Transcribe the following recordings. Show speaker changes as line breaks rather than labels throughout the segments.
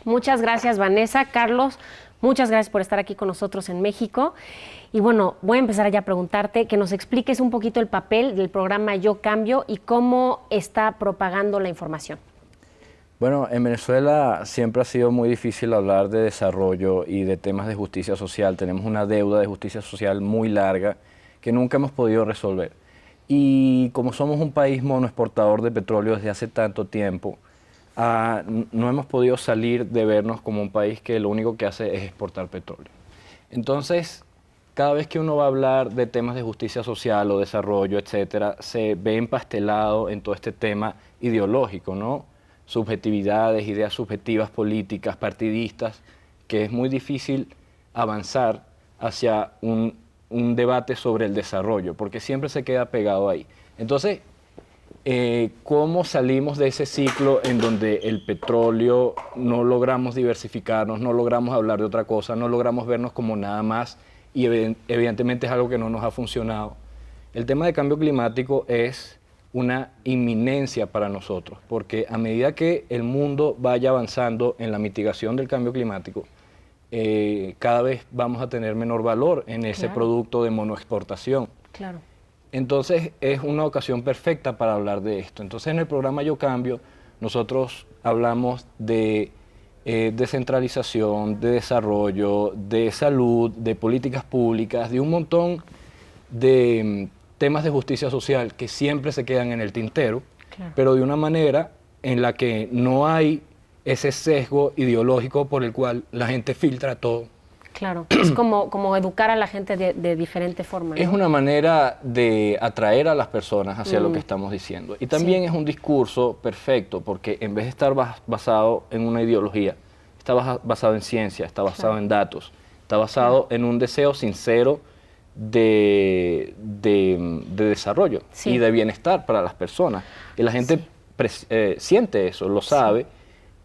Muchas gracias, Vanessa. Carlos, muchas gracias por estar aquí con nosotros en México. Y bueno, voy a empezar ya a preguntarte que nos expliques un poquito el papel del programa Yo Cambio y cómo está propagando la información.
Bueno, en Venezuela siempre ha sido muy difícil hablar de desarrollo y de temas de justicia social. Tenemos una deuda de justicia social muy larga que nunca hemos podido resolver. Y como somos un país monoexportador de petróleo desde hace tanto tiempo, no hemos podido salir de vernos como un país que lo único que hace es exportar petróleo. Entonces, cada vez que uno va a hablar de temas de justicia social o desarrollo, etcétera, se ve empastelado en todo este tema ideológico, ¿no? Subjetividades, ideas subjetivas políticas, partidistas, que es muy difícil avanzar hacia un debate sobre el desarrollo, porque siempre se queda pegado ahí. Entonces, ¿cómo salimos de ese ciclo en donde el petróleo no logramos diversificarnos, no logramos hablar de otra cosa, no logramos vernos como nada más y evidentemente es algo que no nos ha funcionado? El tema de cambio climático es una inminencia para nosotros, porque a medida que el mundo vaya avanzando en la mitigación del cambio climático, cada vez vamos a tener menor valor en ese producto de monoexportación.
Claro.
Entonces es una ocasión perfecta para hablar de esto. Entonces en el programa Yo Cambio nosotros hablamos de descentralización, de desarrollo, de salud, de políticas públicas, de un montón de temas de justicia social que siempre se quedan en el tintero, pero de una manera en la que no hay ese sesgo ideológico por el cual la gente filtra todo.
Claro, es como educar a la gente de diferente forma, ¿no?
Es una manera de atraer a las personas hacia lo que estamos diciendo. Y también es un discurso perfecto, porque en vez de estar basado en una ideología, está basado en ciencia, está basado en datos, está basado en un deseo sincero de desarrollo y de bienestar para las personas. Y la gente siente eso, lo sabe,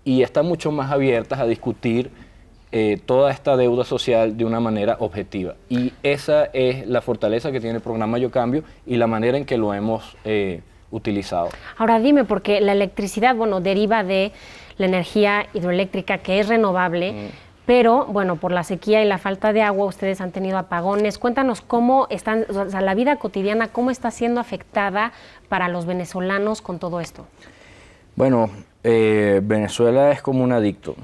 y está mucho más abiertas a discutir toda esta deuda social de una manera objetiva. Y esa es la fortaleza que tiene el programa Yo Cambio y la manera en que lo hemos utilizado.
Ahora dime, porque la electricidad, bueno, deriva de la energía hidroeléctrica que es renovable, pero bueno, por la sequía y la falta de agua ustedes han tenido apagones. Cuéntanos cómo están, o sea, la vida cotidiana, cómo está siendo afectada para los venezolanos con todo esto.
Bueno, Venezuela es como un adicto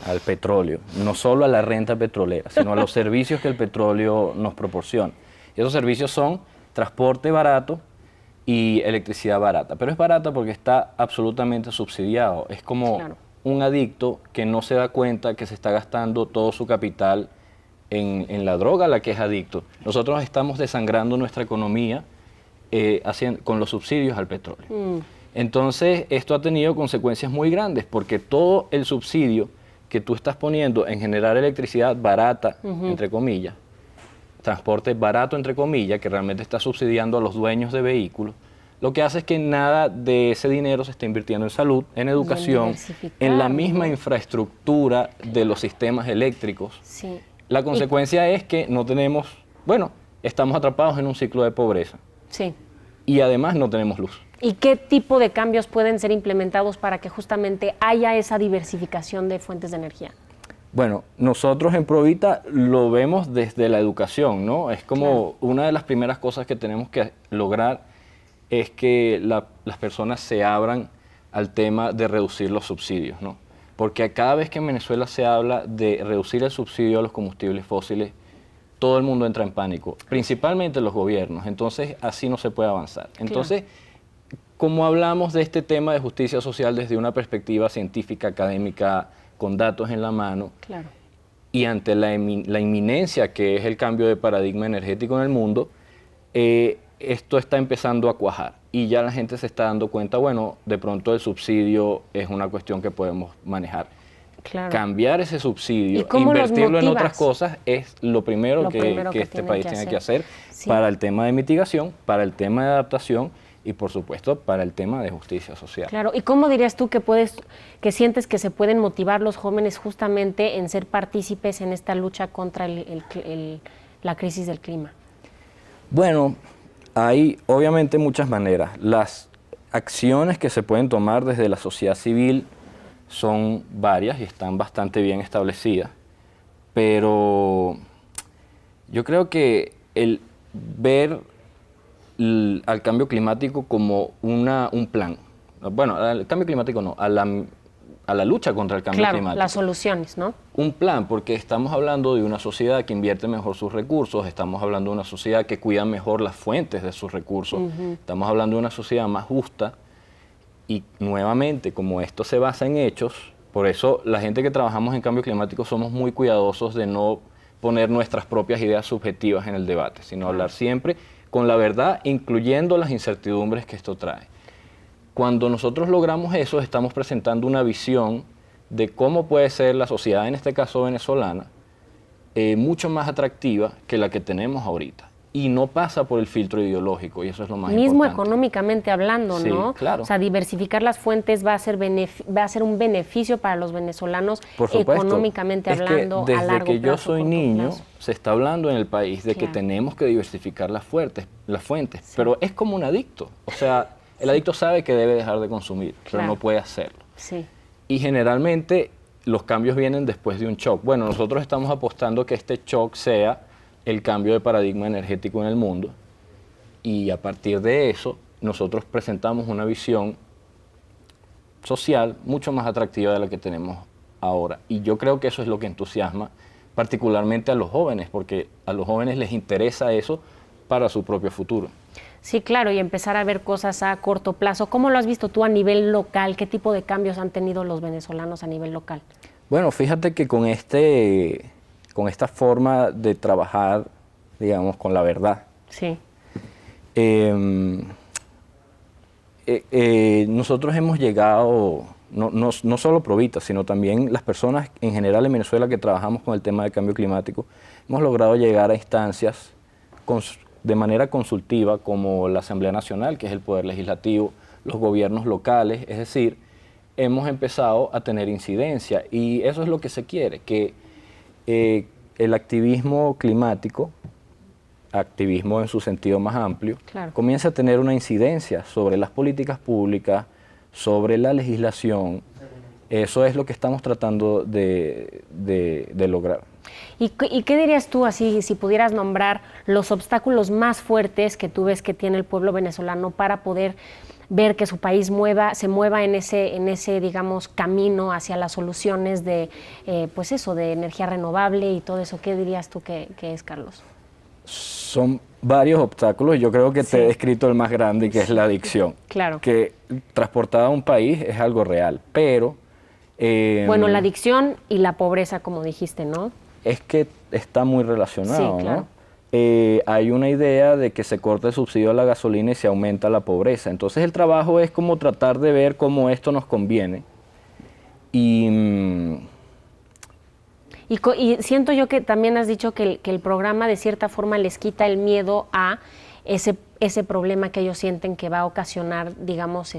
al petróleo, no solo a la renta petrolera, sino a los servicios que el petróleo nos proporciona. Y esos servicios son transporte barato y electricidad barata, pero es barata porque está absolutamente subsidiado. Es como un adicto que no se da cuenta que se está gastando todo su capital en la droga a la que es adicto. Nosotros estamos desangrando nuestra economía con los subsidios al petróleo. Entonces, esto ha tenido consecuencias muy grandes porque todo el subsidio que tú estás poniendo en generar electricidad barata, entre comillas, transporte barato, entre comillas, que realmente está subsidiando a los dueños de vehículos, lo que hace es que nada de ese dinero se está invirtiendo en salud, en educación, en la misma infraestructura de los sistemas eléctricos. La consecuencia es que no tenemos, bueno, estamos atrapados en un ciclo de pobreza. Y además no tenemos luz.
¿Y qué tipo de cambios pueden ser implementados para que justamente haya esa diversificación de fuentes de energía?
Bueno, nosotros en Provita lo vemos desde la educación, ¿no? Es como una de las primeras cosas que tenemos que lograr es que las personas se abran al tema de reducir los subsidios, ¿no? Porque cada vez que en Venezuela se habla de reducir el subsidio a los combustibles fósiles, todo el mundo entra en pánico, principalmente los gobiernos. Entonces, así no se puede avanzar. Entonces, como hablamos de este tema de justicia social desde una perspectiva científica, académica, con datos en la mano, y ante la inminencia que es el cambio de paradigma energético en el mundo, esto está empezando a cuajar y ya la gente se está dando cuenta, bueno, de pronto el subsidio es una cuestión que podemos manejar. Cambiar ese subsidio, invertirlo en otras cosas es lo primero que este país tiene que hacer para el tema de mitigación, para el tema de adaptación y por supuesto para el tema de justicia social.
Claro, ¿y cómo dirías tú que sientes que se pueden motivar los jóvenes justamente en ser partícipes en esta lucha contra la crisis del clima?
Bueno, hay obviamente muchas maneras. Las acciones que se pueden tomar desde la sociedad civil son varias y están bastante bien establecidas, pero yo creo que el ver al cambio climático como un plan, bueno, al cambio climático no, a la lucha contra el cambio climático.
Las soluciones, ¿no?
Un plan, porque estamos hablando de una sociedad que invierte mejor sus recursos, estamos hablando de una sociedad que cuida mejor las fuentes de sus recursos, estamos hablando de una sociedad más justa y nuevamente, como esto se basa en hechos, por eso la gente que trabajamos en cambio climático somos muy cuidadosos de no poner nuestras propias ideas subjetivas en el debate, sino hablar siempre con la verdad, incluyendo las incertidumbres que esto trae. Cuando nosotros logramos eso, estamos presentando una visión de cómo puede ser la sociedad, en este caso venezolana, mucho más atractiva que la que tenemos ahorita. Y no pasa por el filtro ideológico, y eso es lo más
Mismo
importante.
Económicamente hablando,
Sí,
¿no?
claro.
O sea, diversificar las fuentes va a ser un beneficio para los venezolanos,
Por supuesto.
económicamente hablando,
que
a largo plazo.
Desde que yo soy
corto
niño,
plazo.
se está hablando en el país de que
Claro.
tenemos que diversificar las fuentes,
Sí.
pero es como un adicto. O sea, el adicto sabe que debe dejar de consumir, pero
Claro.
no puede hacerlo.
Sí,
Y generalmente los cambios vienen después de un shock. Bueno, nosotros estamos apostando que este shock sea el cambio de paradigma energético en el mundo, y a partir de eso nosotros presentamos una visión social mucho más atractiva de la que tenemos ahora. Y yo creo que eso es lo que entusiasma particularmente a los jóvenes, porque a los jóvenes les interesa eso para su propio futuro.
sí, claro, y empezar a ver cosas a corto plazo. ¿Cómo lo has visto tú a nivel local? ¿Qué tipo de cambios han tenido los venezolanos a nivel local?
Bueno, fíjate que con esta forma de trabajar, digamos, con la verdad,
Sí,
nosotros hemos llegado, no solo Provita, sino también las personas en general en Venezuela que trabajamos con el tema del cambio climático, hemos logrado llegar a instancias de manera consultiva como la Asamblea Nacional, que es el poder legislativo, los gobiernos locales, es decir, hemos empezado a tener incidencia, y eso es lo que se quiere, que el activismo climático, activismo en su sentido más amplio,
Claro.
comienza a tener una incidencia sobre las políticas públicas, sobre la legislación. Eso es lo que estamos tratando de lograr.
¿Y qué dirías tú, así, si pudieras nombrar los obstáculos más fuertes que tú ves que tiene el pueblo venezolano para poder ver que su país se mueva en ese, digamos, camino hacia las soluciones de, pues eso, de energía renovable y todo eso? ¿Qué dirías tú que es, Carlos?
Son varios obstáculos. Yo creo que te he descrito el más grande, que es la adicción.
Claro.
Que transportada a un país es algo real, pero...
bueno, la adicción y la pobreza, como dijiste, ¿no?
Es que está muy relacionado,
Sí, claro.
¿no? Hay una idea de que se corta el subsidio a la gasolina y se aumenta la pobreza. Entonces el trabajo es como tratar de ver cómo esto nos conviene. Y
siento yo que también has dicho que el programa de cierta forma les quita el miedo a ese problema que ellos sienten que va a ocasionar, digamos,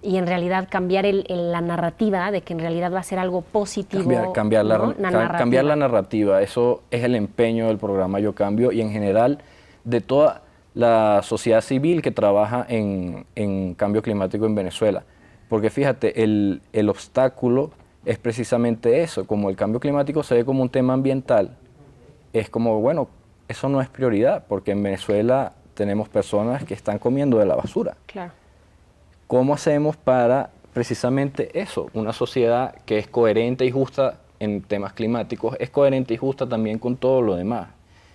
y en realidad cambiar la narrativa de que en realidad va a ser algo positivo.
cambiar la narrativa, eso es el empeño del programa Yo Cambio, y en general de toda la sociedad civil que trabaja en cambio climático en Venezuela. Porque fíjate, el obstáculo es precisamente eso. Como el cambio climático se ve como un tema ambiental, es como, bueno, eso no es prioridad, porque en Venezuela tenemos personas que están comiendo de la basura.
Claro.
¿Cómo hacemos para precisamente eso? Una sociedad que es coherente y justa en temas climáticos, es coherente y justa también con todo lo demás.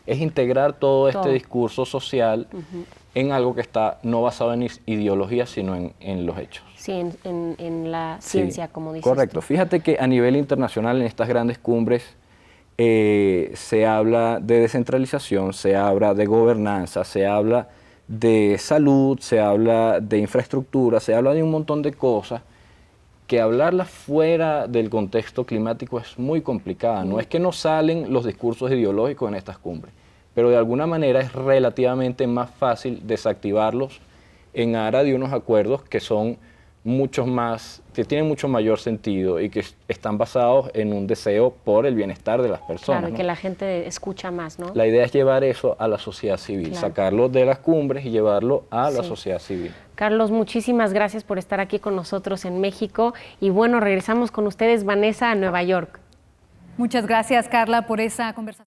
Es integrar todo este discurso social en algo que está no basado en ideología, sino en los hechos.
Sí, en la ciencia,
Sí,
como dices.
correcto.
Tú.
Fíjate que a nivel internacional, en estas grandes cumbres, se habla de descentralización, se habla de gobernanza, se habla de salud, se habla de infraestructura, se habla de un montón de cosas que hablarlas fuera del contexto climático es muy complicada. No es que no salen los discursos ideológicos en estas cumbres, pero de alguna manera es relativamente más fácil desactivarlos en aras de unos acuerdos que son muchos más, que tienen mucho mayor sentido y que están basados en un deseo por el bienestar de las personas.
Claro, y
¿no?
que la gente escucha más, ¿no?
La idea es llevar eso a la sociedad civil,
Claro.
sacarlo de las cumbres y llevarlo a la
Sí.
sociedad civil.
Carlos, muchísimas gracias por estar aquí con nosotros en México. Y bueno, regresamos con ustedes, Vanessa, a Nueva York.
Muchas gracias, Carla, por esa conversación.